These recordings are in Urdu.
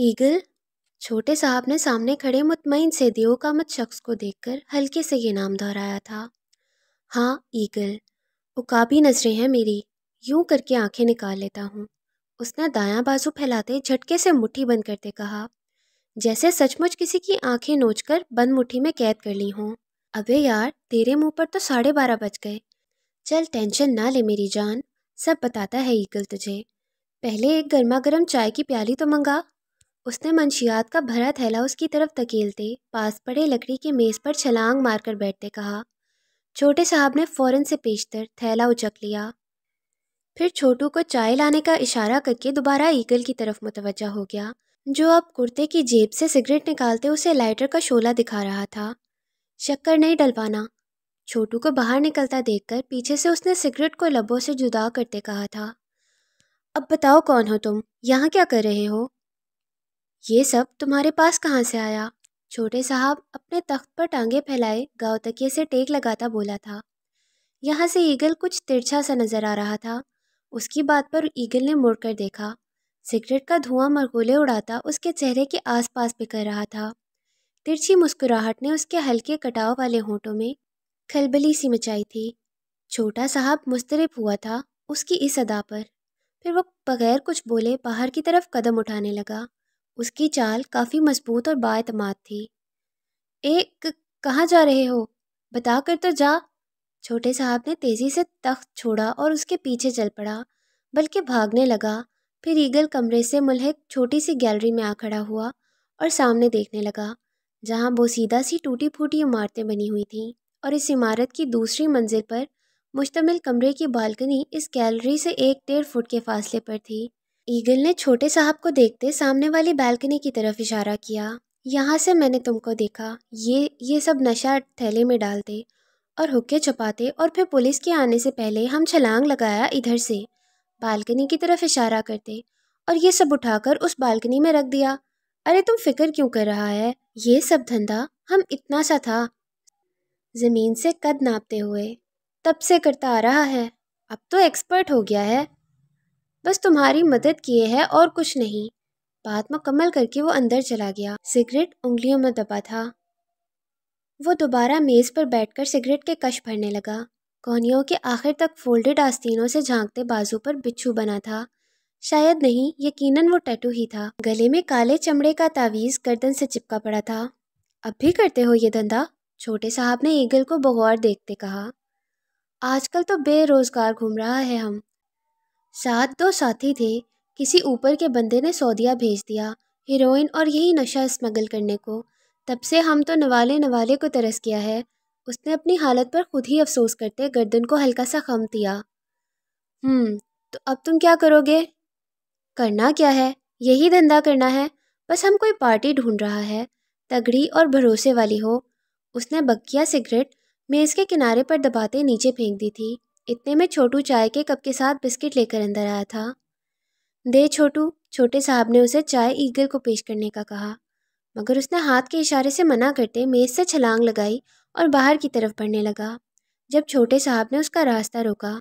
ایگل؟ چھوٹے صاحب نے سامنے کھڑے مطمئن سے دیوقامت شخص کو دیکھ کر ہلکے سے یہ نام دہرایا تھا۔ ہاں ایگل، عقابی نظریں ہیں میری، یوں کر کے آنکھیں نکال لیتا ہوں۔ اس نے دایاں بازو پھیلاتے جھٹکے سے مٹھی بند کرتے کہا، جیسے سچ مچ کسی کی آنکھیں نوچ کر بند مٹھی میں قید کر لی ہوں۔ ابے یار، تیرے منہ پر تو 12:30 بج گئے۔ چل ٹینشن نہ لے میری جان، سب بتاتا ہے ایگل تجھے۔ پہلے ایک گرما گرم چائے کی پیالی تو منگا۔ اس نے منشیات کا بھرا تھیلا اس کی طرف دھکیلتے پاس پڑے لکڑی کی میز پر چھلانگ مار کر بیٹھتے کہا۔ چھوٹے صاحب نے فوراً سے پیشتر تھیلا اچک لیا، پھر چھوٹو کو چائے لانے کا اشارہ کر کے دوبارہ ایگل کی طرف متوجہ ہو گیا، جو اب کرتے کی جیب سے سگریٹ نکالتے اسے لائٹر کا شعلہ دکھا رہا تھا۔ شکر نہیں ڈلوانا؟ چھوٹو کو باہر نکلتا دیکھ کر پیچھے سے اس نے سگریٹ کو لبوں سے جدا کرتے کہا تھا۔ اب بتاؤ کون ہو تم، یہاں کیا کر رہے ہو؟ یہ سب تمہارے پاس کہاں سے آیا؟ چھوٹے صاحب اپنے تخت پر ٹانگیں پھیلائے گاؤ تکیے سے ٹیک لگاتا بولا تھا۔ یہاں سے ایگل کچھ ترچھا سا نظر آ رہا تھا۔ اس کی بات پر ایگل نے مڑ کر دیکھا۔ سگریٹ کا دھواں مرغولے اڑاتا اس کے چہرے کے آس پاس بکھر رہا تھا۔ ترچھی مسکراہٹ نے اس کے ہلکے کٹاؤ والے ہونٹوں میں کھلبلی سی مچائی تھی۔ چھوٹا صاحب مضطرب ہوا تھا اس کی اس ادا پر، پھر وہ بغیر کچھ بولے باہر کی طرف قدم اٹھانے لگا۔ اس کی چال کافی مضبوط اور بااعتماد تھی۔ کہاں جا رہے ہو؟ بتا کر تو جا۔ چھوٹے صاحب نے تیزی سے تخت چھوڑا اور اس کے پیچھے چل پڑا، بلکہ بھاگنے لگا۔ پھر ایگل کمرے سے ملحق چھوٹی سی گیلری میں آ کھڑا ہوا اور سامنے دیکھنے لگا، جہاں بوسیدہ سی ٹوٹی پھوٹی عمارتیں بنی ہوئی تھیں، اور اس عمارت کی دوسری منزل پر مشتمل کمرے کی بالکنی اس گیلری سے 1.5 فٹ کے فاصلے پر تھی۔ ایگل نے چھوٹے صاحب کو دیکھتے سامنے والی بالکنی کی طرف اشارہ کیا۔ یہاں سے میں نے تم کو دیکھا، یہ سب نشہ تھیلے میں ڈالتے اور حقے چھپاتے، اور پھر پولیس کے آنے سے پہلے ہم چھلانگ لگایا ادھر سے، بالکنی کی طرف اشارہ کرتے، اور یہ سب اٹھا کر اس بالکنی میں رکھ دیا۔ ارے تم فکر کیوں کر رہا ہے؟ یہ سب دھندا ہم اتنا سا تھا، زمین سے قد ناپتے ہوئے تب سے کرتا آ رہا ہے، اب تو ایکسپرٹ ہو گیا ہے، بس تمہاری مدد کیے ہے اور کچھ نہیں۔ بات مکمل کر کے وہ اندر چلا گیا، سگریٹ انگلیوں میں دبا تھا۔ وہ دوبارہ میز پر بیٹھ کر سگریٹ کے کش بھرنے لگا۔ کونیوں کے آخر تک فولڈڈ آستینوں سے جھانکتے بازو پر بچھو بنا تھا، شاید نہیں، یقیناً وہ ٹیٹو ہی تھا۔ گلے میں کالے چمڑے کا تعویذ گردن سے چپکا پڑا تھا۔ اب بھی کرتے ہو یہ دھندا؟ چھوٹے صاحب نے ایگل کو بغور دیکھتے کہا۔ آج کل تو بے روزگار گھوم رہا ہے ہم۔ ساتھ 2 ساتھی تھے، کسی اوپر کے بندے نے سعودیہ بھیج دیا ہیروئن اور یہی نشہ اسمگل کرنے کو، تب سے ہم تو نوالے کو ترس کیا ہے۔ اس نے اپنی حالت پر خود ہی افسوس کرتے گردن کو ہلکا سا خم دیا۔ تو اب تم کیا کرو گے؟ کرنا کیا ہے، یہی دھندا کرنا ہے، بس ہم کوئی پارٹی ڈھونڈ رہا ہے، تگڑی اور بھروسے والی ہو۔ اس نے بکیا سگریٹ میز کے کنارے پر دباتے نیچے پھینک دی تھی۔ اتنے میں چھوٹو چائے کے کپ کے ساتھ بسکٹ لے کر اندر آیا تھا۔ دے چھوٹو، چھوٹے صاحب نے اسے چائے ایگل کو پیش کرنے کا کہا، مگر اس نے ہاتھ کے اشارے سے منع کرتے میز سے چھلانگ لگائی اور باہر کی طرف بڑھنے لگا۔ جب چھوٹے صاحب نے اس کا راستہ روکا،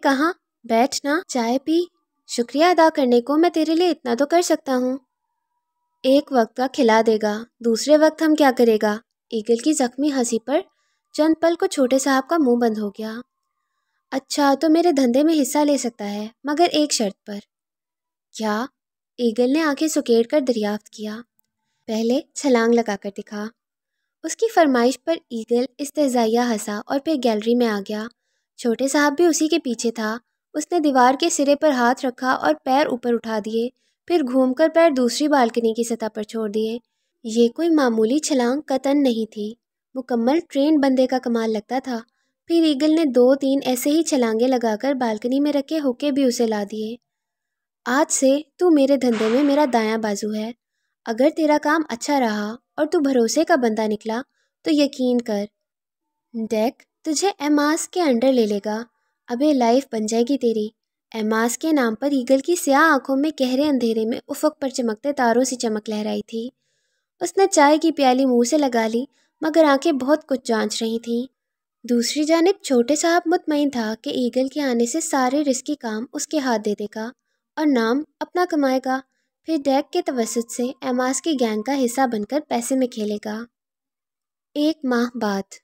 کہاں؟ بیٹھ نا، چائے پی، شکریہ ادا کرنے کو میں تیرے لیے اتنا تو کر سکتا ہوں۔ ایک وقت کا کھلا دے گا، دوسرے وقت ہم کیا کرے گا؟ ایگل کی زخمی ہنسی پر چند پل کو چھوٹے صاحب کا منہ بند ہو گیا۔ اچھا تو میرے دھندے میں حصہ لے سکتا ہے، مگر ایک شرط پر۔ کیا؟ ایگل نے آنکھیں سکیڑ کر دریافت کیا۔ پہلے چھلانگ لگا کر دکھا۔ اس کی فرمائش پر ایگل استہزائیہ ہنسا اور پھر گیلری میں آ گیا۔ چھوٹے صاحب بھی اسی کے پیچھے تھا۔ اس نے دیوار کے سرے پر ہاتھ رکھا اور پیر اوپر اٹھا دیے، پھر گھوم کر پیر دوسری بالکنی کی سطح پر چھوڑ دیے۔ یہ کوئی معمولی چھلانگ قطعاً نہیں تھی، مکمل ٹرینڈ بندے کا کمال لگتا تھا۔ پھر ایگل نے 2-3 ایسے ہی چھلانگیں لگا کر بالکنی میں رکھے حقے بھی اسے لا دیے۔ آج سے تو میرے دھندے میں میرا دایاں بازو ہے۔ اگر تیرا کام اچھا رہا اور تو بھروسے کا بندہ نکلا تو یقین کر، ڈیک تجھے ایماس کے انڈر لے لے گا۔ ابے لائف بن جائے گی تیری۔ ایماس کے نام پر ایگل کی سیاہ آنکھوں میں گہرے اندھیرے میں افق پر چمکتے تاروں سی چمک لہرائی تھی۔ اس نے چائے کی پیالی منہ سے لگا لی، مگر آنکھیں بہت کچھ جانچ رہی تھیں۔ دوسری جانب چھوٹے صاحب مطمئن تھا کہ ایگل کے آنے سے سارے رسکی کام اس کے ہاتھ دے دے گا اور نام اپنا کمائے گا۔ پھر ڈیک کے توسط سے ایماس کی گینگ کا حصہ بن کر پیسے میں کھیلے گا۔ 1 ماہ بعد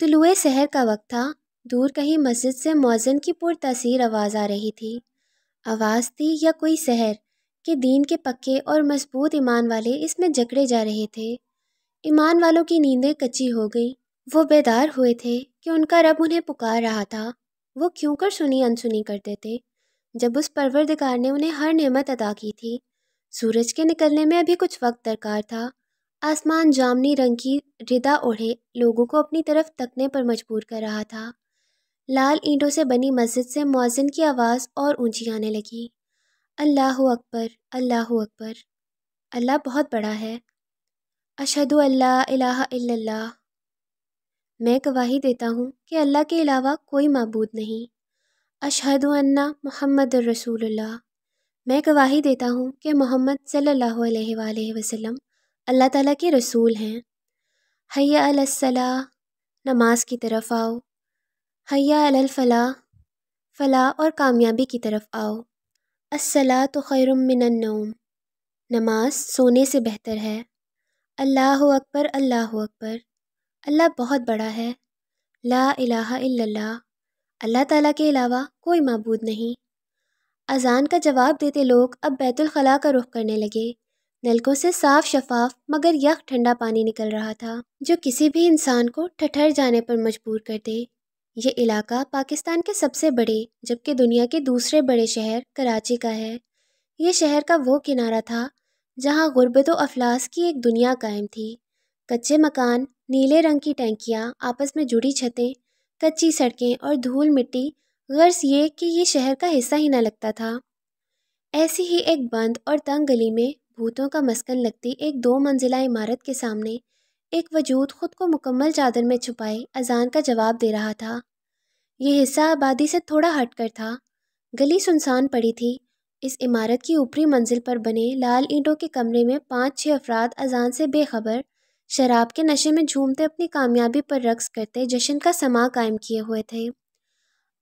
طلوع سحر کا وقت تھا۔ دور کہیں مسجد سے مؤذن کی پرتاثیر آواز آ رہی تھی۔ آواز تھی یا کوئی سحر کہ دین کے پکے اور مضبوط ایمان والے اس میں جکڑے جا رہے تھے۔ ایمان والوں کی نیندیں کچی ہو گئیں۔ وہ بیدار ہوئے تھے کہ ان کا رب انہیں پکار رہا تھا۔ وہ کیوں کر سنی انسنی کرتے تھے جب اس پروردگار نے انہیں ہر نعمت عطا کی تھی۔ سورج کے نکلنے میں ابھی کچھ وقت درکار تھا۔ آسمان جامنی رنگ کی ردا اوڑھے لوگوں کو اپنی طرف تکنے پر مجبور کر رہا تھا۔ لال اینٹوں سے بنی مسجد سے مؤذن کی آواز اور اونچی آنے لگی۔ اللہ اکبر، اللہ اکبر، اللہ بہت بڑا ہے۔ اشہد ان لا الہ الا اللہ، میں گواہی دیتا ہوں کہ اللہ کے علاوہ کوئی معبود نہیں۔ اشہد ان محمد رسول اللہ، میں گواہی دیتا ہوں کہ محمد صلی اللہ علیہ وآلہ وسلم اللہ تعالیٰ کے رسول ہیں۔ حی علی الصلاۃ، نماز کی طرف آؤ۔ حی علی الفلاح، فلاح اور کامیابی کی طرف آؤ۔ الصلاۃ خیر من النوم، نماز سونے سے بہتر ہے۔ اللہ اکبر، اللہ اکبر، اللہ بہت بڑا ہے۔ لا الہ الا اللہ، اللہ تعالیٰ کے علاوہ کوئی معبود نہیں۔ اذان کا جواب دیتے لوگ اب بیت الخلاء کا رخ کرنے لگے۔ نلکوں سے صاف شفاف مگر یخ ٹھنڈا پانی نکل رہا تھا جو کسی بھی انسان کو ٹھٹھر جانے پر مجبور کر دے۔ یہ علاقہ پاکستان کے سب سے بڑے جبکہ دنیا کے دوسرے بڑے شہر کراچی کا ہے۔ یہ شہر کا وہ کنارہ تھا جہاں غربت و افلاس کی ایک دنیا قائم تھی۔ کچے مکان، نیلے رنگ کی ٹینکیاں، آپس میں جڑی چھتیں، کچی سڑکیں اور دھول مٹی، غرض یہ کہ یہ شہر کا حصہ ہی نہ لگتا تھا۔ ایسی ہی ایک بند اور تنگ گلی میں بھوتوں کا مسکن لگتی ایک 2 منزلہ عمارت کے سامنے ایک وجود خود کو مکمل چادر میں چھپائے اذان کا جواب دے رہا تھا۔ یہ حصہ آبادی سے تھوڑا ہٹ کر تھا۔ گلی سنسان پڑی تھی۔ اس عمارت کی اوپری منزل پر بنے لال اینٹوں کے کمرے میں 5-6 افراد اذان سے بے خبر شراب کے نشے میں جھومتے اپنی کامیابی پر رقص کرتے جشن کا سماں قائم کیے ہوئے تھے۔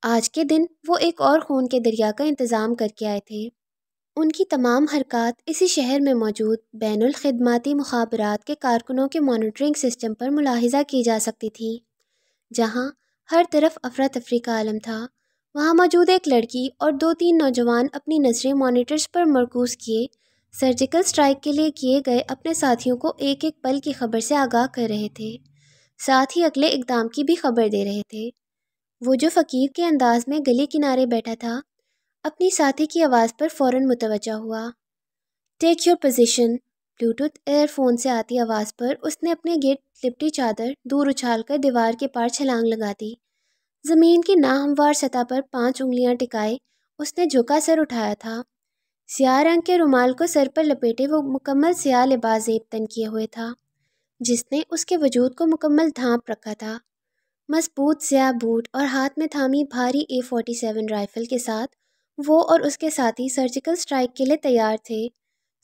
آج کے دن وہ ایک اور خون کے دریا کا انتظام کر کے آئے تھے۔ ان کی تمام حرکات اسی شہر میں موجود بین الخدماتی مخابرات کے کارکنوں کے مانیٹرنگ سسٹم پر ملاحظہ کی جا سکتی تھی۔ جہاں ہر طرف افراتفری کا عالم تھا، وہاں موجود ایک لڑکی اور 2-3 نوجوان اپنی نظریں مانیٹرز پر مرکوز کیے سرجیکل سٹرائک کے لیے کیے گئے اپنے ساتھیوں کو ایک ایک پل کی خبر سے آگاہ کر رہے تھے، ساتھ ہی اگلے اقدام کی بھی خبر دے رہے تھے۔ وہ جو فقیر کے انداز میں گلی کنارے بیٹھا تھا اپنی ساتھی کی آواز پر فوراً متوجہ ہوا۔ Take your position, Bluetooth earphone سے آتی آواز پر اس نے اپنے گرد لپٹی چادر دور اچھال کر دیوار کے پار چھلانگ لگا دی۔ زمین کی ناہموار سطح پر 5 انگلیاں ٹکائے اس نے جھکا سر اٹھایا تھا۔ سیاہ رنگ کے رومال کو سر پر لپیٹے وہ مکمل سیاہ لباس زیب تن کیے ہوئے تھا جس نے اس کے وجود کو مکمل ڈھانپ رکھا تھا۔ مضبوط سیاہ بوٹ اور ہاتھ میں تھامی بھاری A47 رائفل کے ساتھ وہ اور اس کے ساتھی سرجیکل سٹرائک کے لیے تیار تھے۔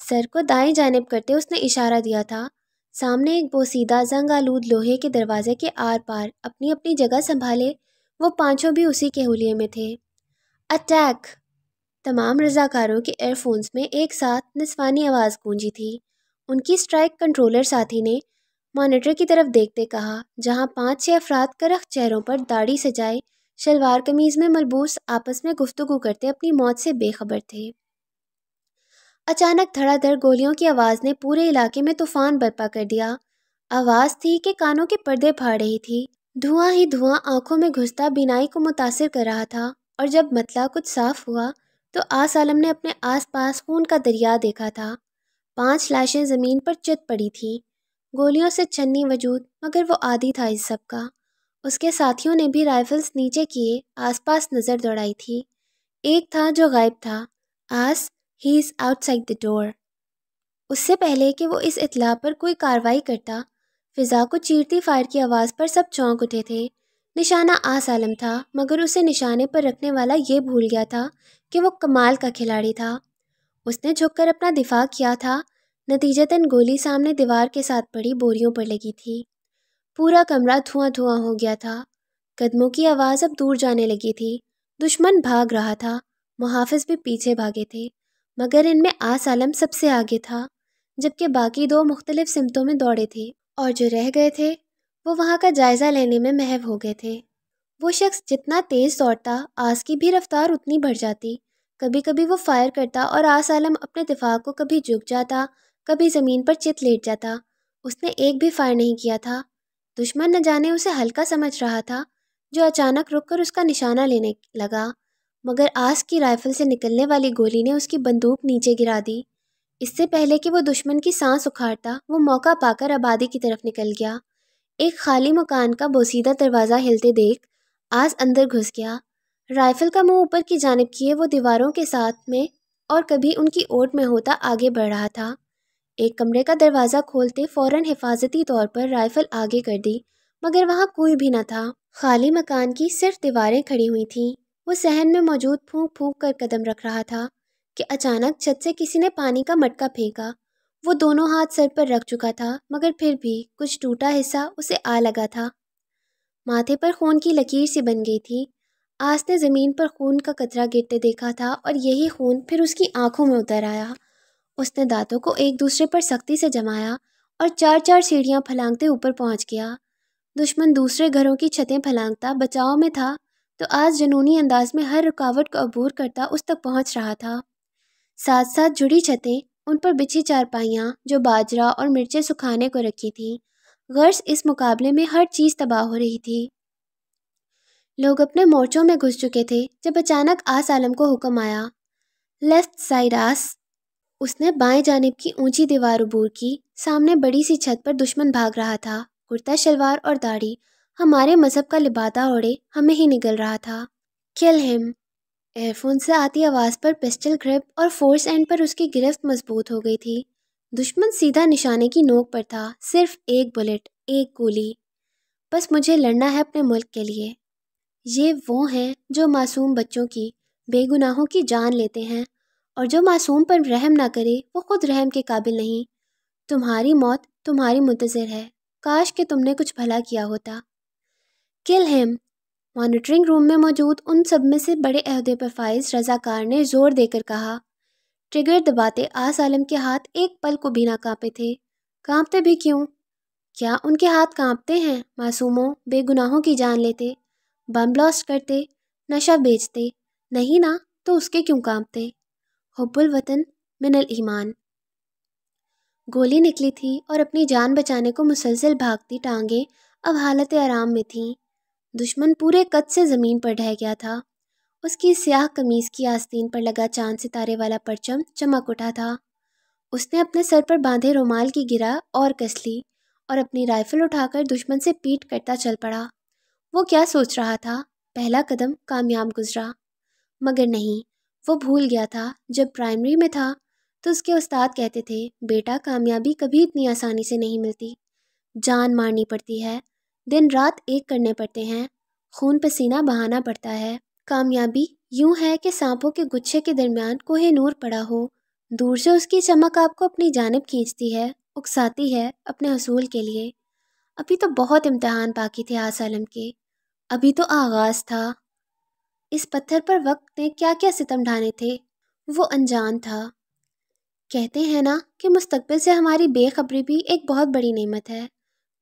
سر کو دائیں جانب کرتے اس نے اشارہ دیا تھا۔ سامنے ایک بوسیدہ زنگ آلود لوہے کے دروازے کے آر پار اپنی اپنی جگہ سنبھالے وہ 5 بھی اسی کے حلیے میں تھے۔ اٹیک! تمام رضاکاروں کے ایئر فونز میں ایک ساتھ نسوانی آواز گونجی تھی۔ ان کی سٹرائک کنٹرولر ساتھی نے مانیٹر کی طرف دیکھتے کہا جہاں 5-6 افراد کرخت چہروں پر داڑھی سجائے شلوار قمیض میں ملبوس آپس میں گفتگو کرتے اپنی موت سے بے خبر تھے۔ اچانک دھڑا دھڑ گولیوں کی آواز نے پورے علاقے میں طوفان برپا کر دیا۔ آواز تھی کہ کانوں کے پردے پھاڑ رہی تھی۔ دھواں ہی دھواں آنکھوں میں گھستا بینائی کو متاثر کر رہا تھا اور جب مطلع کچھ صاف ہوا تو آس عالم نے اپنے آس پاس خون کا دریا دیکھا تھا۔ 5 لاشیں زمین پر چت پڑی تھیں، گولیوں سے چھنی وجود، مگر وہ عادی تھا اس سب کا۔ اس کے ساتھیوں نے بھی رائفلز نیچے کیے آس پاس نظر دوڑائی تھی۔ ایک تھا جو غائب تھا۔ آس ہی از آؤٹ سائڈ دی ڈور۔ اس سے پہلے کہ وہ اس اطلاع پر کوئی کارروائی کرتا، فضا کو چیرتی فائر کی آواز پر سب چونک اٹھے تھے۔ نشانہ آس عالم تھا مگر اسے نشانے پر رکھنے والا یہ بھول گیا تھا کہ وہ کمال کا کھلاڑی تھا۔ اس نے جھک کر اپنا دفاع کیا تھا، نتیجتاً گولی سامنے دیوار کے ساتھ پڑی بوریوں پر لگی تھی۔ پورا کمرہ دھواں دھواں ہو گیا تھا۔ قدموں کی آواز اب دور جانے لگی تھی۔ دشمن بھاگ رہا تھا، محافظ بھی پیچھے بھاگے تھے۔ مگر ان میں آس عالم سب سے آگے تھا، جبکہ باقی دو مختلف سمتوں میں دوڑے تھے، اور جو رہ گئے تھے وہ وہاں کا جائزہ لینے میں محو ہو گئے تھے۔ وہ شخص جتنا تیز دوڑتا، آس کی بھی رفتار اتنی بڑھ جاتی۔ کبھی کبھی وہ فائر کرتا اور آس عالم اپنے دفاع کو کبھی جھک جاتا، کبھی زمین پر چت لیٹ جاتا۔ اس نے ایک بھی فائر نہیں کیا تھا۔ دشمن نہ جانے اسے ہلکا سمجھ رہا تھا، جو اچانک رک کر اس کا نشانہ لینے لگا، مگر آس کی رائفل سے نکلنے والی گولی نے اس کی بندوق نیچے گرا دی۔ اس سے پہلے کہ وہ دشمن کی سانس اکھاڑتا، وہ موقع پا کر آبادی کی طرف نکل گیا۔ ایک خالی مکان کا بوسیدہ دروازہ ہلتے دیکھ آس اندر گھس گیا۔ رائفل کا منہ اوپر کی جانب کیے وہ دیواروں کے ساتھ میں اور کبھی ان کی اوٹ میں ہوتا آگے بڑھ رہا تھا۔ ایک کمرے کا دروازہ کھولتے فوراً حفاظتی طور پر رائفل آگے کر دی، مگر وہاں کوئی بھی نہ تھا۔ خالی مکان کی صرف دیواریں کھڑی ہوئی تھیں۔ وہ صحن میں موجود پھونک پھونک کر قدم رکھ رہا تھا کہ اچانک چھت سے کسی نے پانی کا مٹکا پھینکا۔ وہ دونوں ہاتھ سر پر رکھ چکا تھا، مگر پھر بھی کچھ ٹوٹا حصہ اسے آ لگا تھا۔ ماتھے پر خون کی لکیر سی بن گئی تھی۔ آس نے زمین پر خون کا قطرہ گرتے دیکھا تھا اور یہی خون پھر اس کی آنکھوں میں اتر آیا۔ اس نے دانتوں کو ایک دوسرے پر سختی سے جمایا اور چار چار سیڑھیاں پھلانگتے اوپر پہنچ گیا۔ دشمن دوسرے گھروں کی چھتیں پھلانگتا بچاؤ میں تھا، تو آس جنونی انداز میں ہر رکاوٹ کو عبور کرتا اس تک پہنچ رہا تھا۔ ساتھ ساتھ جڑی چھتیں، ان پر بچھی چارپائیاں جو باجرا اور مرچیں سکھانے کو رکھی تھیں، غرض اس مقابلے میں ہر چیز تباہ ہو رہی تھی۔ لوگ اپنے مورچوں میں گھس چکے تھے جب اچانک آس عالم کو حکم آیا، لیفٹ سائڈ آس۔ اس نے بائیں جانب کی اونچی دیوار عبور کی۔ سامنے بڑی سی چھت پر دشمن بھاگ رہا تھا، کرتا شلوار اور داڑھی ہمارے مذہب کا لبادہ اوڑھے ہمیں ہی نگل رہا تھا۔ کل ہم۔ ایئر فون سے آتی آواز پر پسٹل گرپ اور فورس اینڈ پر اس کی گرفت مضبوط ہو گئی تھی۔ دشمن سیدھا نشانے کی نوک پر تھا، صرف ایک بلٹ، ایک گولی۔ بس مجھے لڑنا ہے اپنے ملک کے لیے۔ یہ وہ ہیں جو معصوم بچوں کی، بے گناہوں کی جان لیتے ہیں، اور جو معصوم پر رحم نہ کرے وہ خود رحم کے قابل نہیں۔ تمہاری موت تمہاری منتظر ہے، کاش کہ تم نے کچھ بھلا کیا ہوتا۔ کل ہم۔ مانیٹرنگ روم میں موجود ان سب میں سے بڑے عہدے پر فائز رضاکار نے زور دے کر کہا۔ ٹریگر دباتے آس عالم کے ہاتھ ایک پل کو بھی نہ کانپے تھے۔ کانپتے بھی کیوں؟ کیا ان کے ہاتھ کانپتے ہیں؟ معصوموں، بے گناہوں کی جان لیتے، بم بلاسٹ کرتے، نشہ بیچتے، نہیں نا؟ تو اس کے کیوں کانپتے؟ حب الوطن من الایمان۔ گولی نکلی تھی اور اپنی جان بچانے کو مسلسل بھاگتی ٹانگیں اب حالت آرام میں تھیں۔ دشمن پورے قد سے زمین پر ڈھہ گیا تھا۔ اس کی سیاہ قمیض کی آستین پر لگا چاند ستارے والا پرچم چمک اٹھا تھا۔ اس نے اپنے سر پر باندھے رومال کی گرہ اور کس لی اور اپنی رائفل اٹھا کر دشمن سے پیٹ کرتا چل پڑا۔ وہ کیا سوچ رہا تھا؟ پہلا قدم کامیاب گزرا، مگر نہیں، وہ بھول گیا تھا جب پرائمری میں تھا تو اس کے استاد کہتے تھے، بیٹا کامیابی کبھی اتنی آسانی سے نہیں ملتی، جان مارنی پڑتی ہے، دن رات ایک کرنے پڑتے ہیں، خون پسینہ بہانا پڑتا ہے۔ کامیابی یوں ہے کہ سانپوں کے گچھے کے درمیان کوہ نور پڑا ہو، دور سے اس کی چمک آپ کو اپنی جانب کھینچتی ہے، اکساتی ہے اپنے حصول کے لیے۔ ابھی تو بہت امتحان باقی تھے آس عالم کے، ابھی تو آغاز تھا۔ اس پتھر پر وقت نے کیا کیا ستم ڈھانے تھے، وہ انجان تھا۔ کہتے ہیں نا کہ مستقبل سے ہماری بے خبری بھی ایک بہت بڑی نعمت ہے،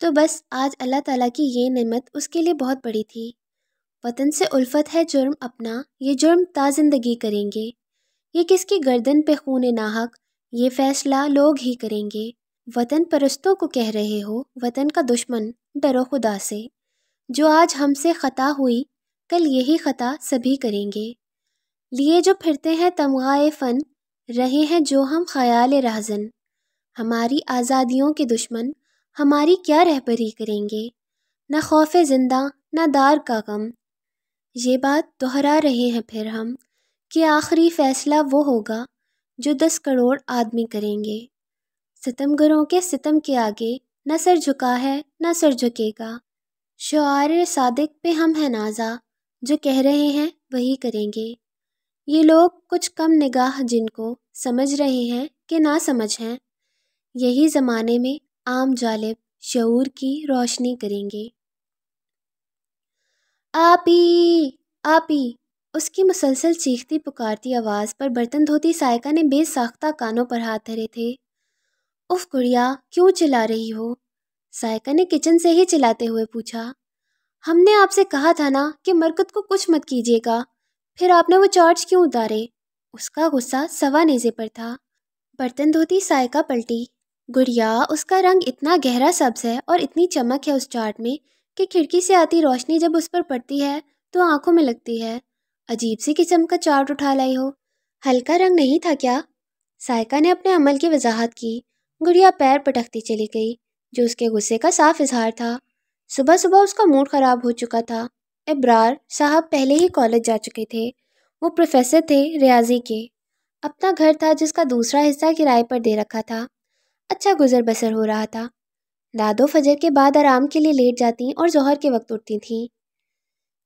تو بس آج اللہ تعالیٰ کی یہ نعمت اس کے لیے بہت بڑی تھی۔ وطن سے الفت ہے جرم اپنا، یہ جرم تا زندگی کریں گے، یہ کس کی گردن پہ خون ناحق، یہ فیصلہ لوگ ہی کریں گے۔ وطن پرستوں کو کہہ رہے ہو، وطن کا دشمن، ڈرو خدا سے، جو آج ہم سے خطا ہوئی کل یہی خطا سبھی کریں گے۔ لیے جو پھرتے ہیں تمغائے فن، رہے ہیں جو ہم خیال رہزن، ہماری آزادیوں کے دشمن ہماری کیا رہبری کریں گے، نہ خوف زندہ نہ دار کا غم۔ یہ بات دہرا رہے ہیں پھر ہم کہ آخری فیصلہ وہ ہوگا جو 10 کروڑ آدمی کریں گے۔ ستمگروں کے ستم کے آگے نہ سر جھکا ہے نہ سر جھکے گا، شعار صادق پہ ہم ہیں نازا، جو کہہ رہے ہیں وہی کریں گے۔ یہ لوگ کچھ کم نگاہ جن کو سمجھ رہے ہیں کہ نہ سمجھ ہیں، یہی زمانے میں عام جالب شعور کی روشنی کریں گے۔ آپی آپی اس کی مسلسل چیختی پکارتی آواز پر برتن دھوتی سائقہ نے بے ساختہ کانوں پر ہاتھ دھرے تھے۔ اف گڑیا، کیوں چلا رہی ہو؟ سائقہ نے کچن سے ہی چلاتے ہوئے پوچھا۔ ہم نے آپ سے کہا تھا نا کہ مرکت کو کچھ مت کیجیے گا، پھر آپ نے وہ چارٹس کیوں اتارے؟ اس کا غصہ سوا نیزے پر تھا۔ برتن دھوتی سائقہ پلٹی۔ گڑیا، اس کا رنگ اتنا گہرا سبز ہے اور اتنی چمک ہے اس چارٹ میں کہ کھڑکی سے آتی روشنی جب اس پر پڑتی ہے تو آنکھوں میں لگتی ہے۔ عجیب سی قسم کا چارٹ اٹھا لائی ہو۔ ہلکا رنگ نہیں تھا کیا؟ سائقہ نے اپنے عمل کی وضاحت کی۔ گڑیا پیر پٹکتی چلی گئی، جو اس کے غصے کا صاف اظہار تھا۔ صبح صبح اس کا موڈ خراب ہو چکا تھا۔ ابرار صاحب پہلے ہی کالج جا چکے تھے۔ وہ پروفیسر تھے ریاضی کے۔ اپنا گھر تھا جس کا دوسرا حصہ کرائے پر دے رکھا تھا۔ اچھا گزر بسر ہو رہا تھا۔ دادو فجر کے بعد آرام کے لیے لیٹ جاتی اور ظہر کے وقت اٹھتی تھیں۔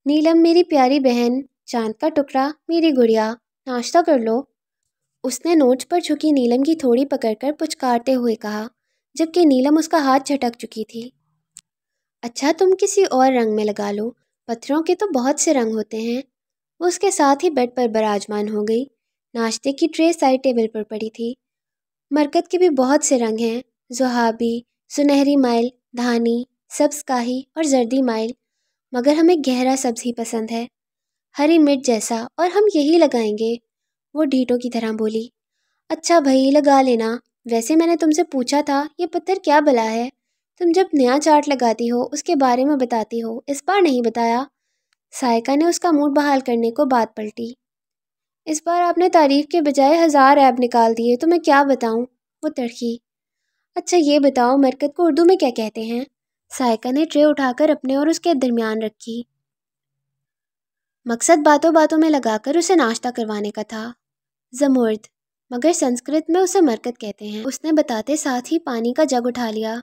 نیلم میری پیاری بہن، چاند کا ٹکڑا، میری گڑیا، ناشتہ کر لو۔ اس نے نوچ پر جھکی نیلم کی تھوڑی پکڑ کر پچکارتے ہوئے کہا، جبکہ نیلم اس کا ہاتھ جھٹک چکی تھی۔ اچھا تم کسی اور رنگ میں لگا لو، پتھروں کے تو بہت سے رنگ ہوتے ہیں۔ وہ اس کے ساتھ ہی بیڈ پر براجمان ہو گئی۔ ناشتے کی ٹرے سائڈ ٹیبل پر پڑی تھی۔ مرکت کے بھی بہت سے رنگ ہیں، زہابی، سنہری مائل، دھانی، سبز کاہی اور زردی مائل، مگر ہمیں گہرا سبز ہی پسند ہے، ہری مرچ جیسا، اور ہم یہی لگائیں گے، وہ ڈھیٹوں کی طرح بولی۔ اچھا بھائی، لگا لینا۔ ویسے میں نے تم سے پوچھا تھا یہ پتھر کیا بلا ہے؟ تم جب نیا چارٹ لگاتی ہو اس کے بارے میں بتاتی ہو، اس بار نہیں بتایا۔ سائقہ نے اس کا موڈ بحال کرنے کو بات پلٹی۔ اس بار آپ نے تعریف کے بجائے 1000 عیب نکال دیے تو میں کیا بتاؤں، وہ تڑکی۔ اچھا یہ بتاؤ مرکت کو اردو میں کیا کہتے ہیں؟ سائقہ نے ٹرے اٹھا کر اپنے اور اس کے درمیان رکھی۔ مقصد باتوں باتوں میں لگا کر اسے ناشتہ کروانے کا تھا۔ زمرد، مگر سنسکرت میں اسے مرکت کہتے ہیں، اس نے بتاتے ساتھ ہی پانی کا جگ اٹھا لیا۔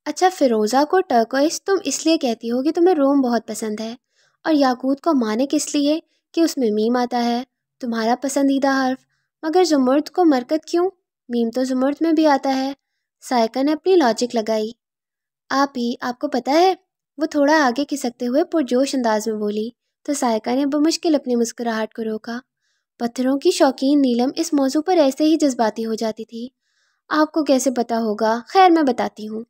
اچھا فیروزہ کو ٹرکوئس تم اس لیے کہتی ہو کہ تمہیں روم بہت پسند ہے، اور یاقوت کو مانک اس لیے کہ اس میں میم آتا ہے، تمہارا پسندیدہ حرف، مگر زمرد کو مرکت کیوں؟ میم تو زمرد میں بھی آتا ہے۔ سائقہ نے اپنی لاجک لگائی۔ آپ کو پتہ ہے، وہ تھوڑا آگے کھسکتے ہوئے پرجوش انداز میں بولی، تو سائقہ نے بمشکل اپنی مسکراہٹ کو روکا۔ پتھروں کی شوقین نیلم اس موضوع پر ایسے ہی جذباتی ہو جاتی تھی۔ آپ کو کیسے پتہ ہوگا؟ خیر میں بتاتی ہوں۔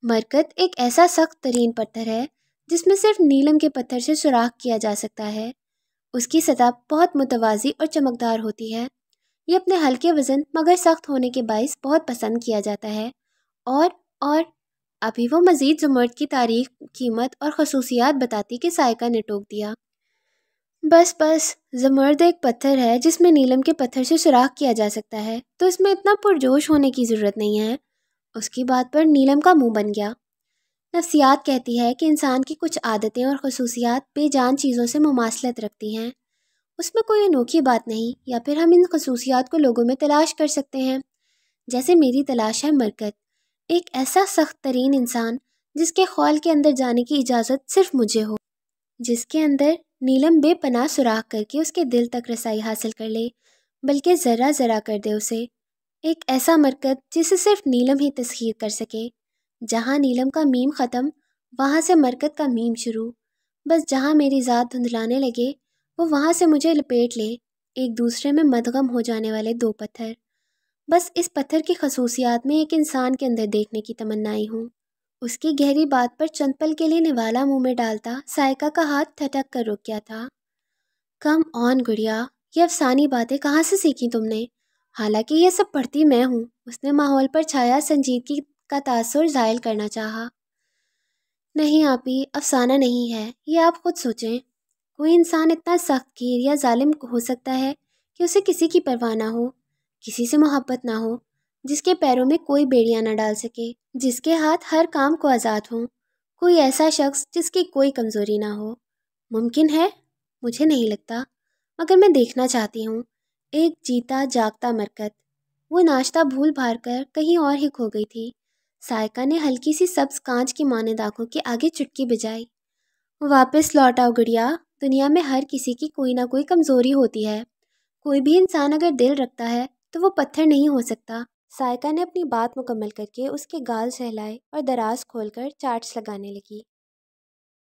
مرکت ایک ایسا سخت ترین پتھر ہے جس میں صرف نیلم کے پتھر سے سوراخ کیا جا سکتا ہے۔ اس کی سطح بہت متوازی اور چمکدار ہوتی ہے۔ یہ اپنے ہلکے وزن مگر سخت ہونے کے باعث بہت پسند کیا جاتا ہے۔ اور ابھی وہ مزید زمرد کی تاریخ، قیمت اور خصوصیات بتاتی کہ سائقہ نے ٹوک دیا۔ بس زمرد ایک پتھر ہے جس میں نیلم کے پتھر سے سوراخ کیا جا سکتا ہے، تو اس میں اتنا پرجوش ہونے کی ضرورت نہیں ہے۔ اس کی بات پر نیلم کا منہ بن گیا۔ نفسیات کہتی ہے کہ انسان کی کچھ عادتیں اور خصوصیات بے جان چیزوں سے مماثلت رکھتی ہیں۔ اس میں کوئی انوکھی بات نہیں، یا پھر ہم ان خصوصیات کو لوگوں میں تلاش کر سکتے ہیں، جیسے میری تلاش ہے مرکت، ایک ایسا سخت ترین انسان جس کے خول کے اندر جانے کی اجازت صرف مجھے ہو، جس کے اندر نیلم بے پناہ سوراخ کر کے اس کے دل تک رسائی حاصل کر لے، بلکہ ذرہ ذرہ کر دے اسے۔ ایک ایسا مرکت جسے صرف نیلم ہی تسخیر کر سکے۔ جہاں نیلم کا میم ختم، وہاں سے مرکت کا میم شروع۔ بس جہاں میری ذات دھندلانے لگے، وہ وہاں سے مجھے لپیٹ لے، ایک دوسرے میں مدغم ہو جانے والے دو پتھر۔ بس اس پتھر کی خصوصیات میں ایک انسان کے اندر دیکھنے کی تمنائی ہوں۔ اس کی گہری بات پر چند پل کے لیے نوالا منہ میں ڈالتا سائقہ کا ہاتھ تھٹک کر رک گیا تھا۔ کم آن گڑیا، یہ افسانی باتیں کہاں سے سیکھی تم نے؟ حالانکہ یہ سب پڑھتی میں ہوں۔ اس نے ماحول پر چھایا سنجیدگی کا تاثر زائل کرنا چاہا۔ نہیں آپی، افسانہ نہیں ہے، یہ آپ خود سوچیں۔ کوئی انسان اتنا سخت گیر یا ظالم ہو سکتا ہے کہ اسے کسی کی پرواہ نہ ہو، کسی سے محبت نہ ہو، جس کے پیروں میں کوئی بیڑیاں نہ ڈال سکے، جس کے ہاتھ ہر کام کو آزاد ہوں، کوئی ایسا شخص جس کی کوئی کمزوری نہ ہو۔ ممکن ہے؟ مجھے نہیں لگتا، مگر میں دیکھنا چاہتی ہوں ایک جیتا جاگتا مرکت۔ وہ ناشتہ بھول بھار کر کہیں اور ہی کھو گئی تھی۔ سائقہ نے ہلکی سی سبز کانچ کی مانند آنکھوں کے آگے چٹکی بجائی۔ واپس لوٹ آؤ گڑیا، دنیا میں ہر کسی کی کوئی نہ کوئی کمزوری ہوتی ہے۔ کوئی بھی انسان اگر دل رکھتا ہے تو وہ پتھر نہیں ہو سکتا۔ سائقہ نے اپنی بات مکمل کر کے اس کے گال سہلائے اور دراز کھول کر چارٹس لگانے لگی۔